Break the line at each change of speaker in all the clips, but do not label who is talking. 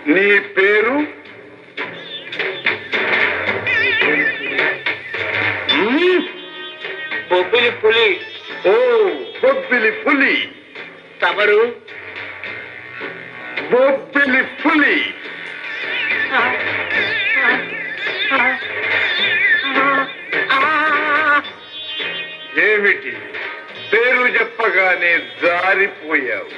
నీ పేరు?
బొబ్బిలి పులి.
ఓ, బొబ్బిలి పులి.
తమరు?
బొబ్బిలి పులి. ఏమిటి పేరు చెప్పగానే జారిపోయావు?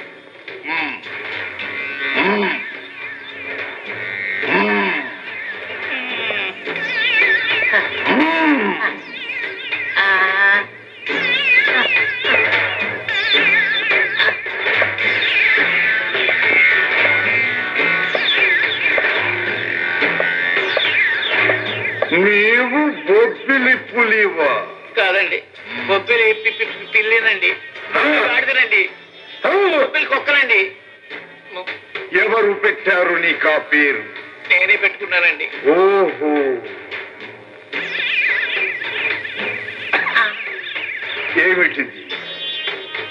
నీవు బొబ్బిలి పులివా?
కాదండి, బొబ్బిలి పిల్లినండి, ఆడదనండి, బొబ్బిలి కుక్కనండి.
ఎవరు పెట్టారు నీకు ఆ పేరు?
నేనే పెట్టుకున్నానండి.
ఓహో, ఏమిటిది?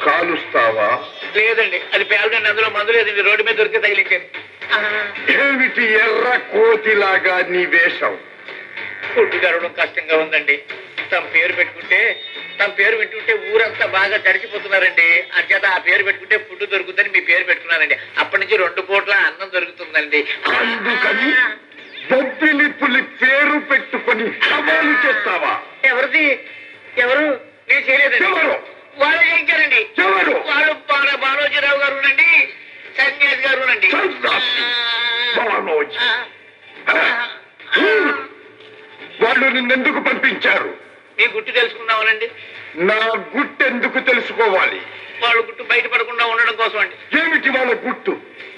కాలుస్తావా?
లేదండి, అది పేలదండి, అందులో మందు లేదండి, రోడ్డు మీద దొరికే తగిలించాను.
ఏమిటి ఎర్ర కోతిలాగా నీ వేషం?
ఫుడ్ గడవడం కష్టంగా ఉందండి. తమ పేరు పెట్టుకుంటే, తమ పేరు వింటుంటే ఊరంతా బాగా తడిచిపోతున్నారండి. అంచేత ఆ పేరు పెట్టుకుంటే ఫుడ్ దొరుకుతుందని మీ పేరు పెట్టుకున్నానండి. అప్పటి నుంచి 2 పూట్ల అన్నం దొరుకుతుందండి.
అందుకని బొబ్బిలి పులి పేరు పెట్టుకొని సవాలు చేస్తావా?
ఎవరిది? ఎవరు? నేను చేయలేదండి. వాళ్ళు చేయించారండి.
ఎవరు?
వాళ్ళు బాలోజీరావు గారు నండి, సన్యాసి గారు నండి.
వాళ్ళు నిన్నెందుకు పంపించారు?
మీ గుట్టు తెలుసుకుందామనండి.
నా గుట్టెందుకు తెలుసుకోవాలి?
వాళ్ళ గుట్టు బయటపడకుండా ఉండడం కోసం అండి.
ఏమిటి వాళ్ళ గుట్టు?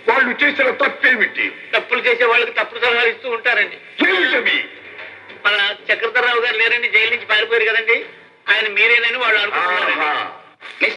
వాళ్ళు చేసిన తప్పేమిటి?
తప్పులు చేసే వాళ్ళకి తప్పుడు సలహాలు ఇస్తూ ఉంటారండి.
ఏమిటవి?
మన చక్రధరరావు గారు లేరండి, జైలు నుంచి పారిపోయారు కదండి, ఆయన మీరేనని వాళ్ళు అనుకుంటున్నారండి.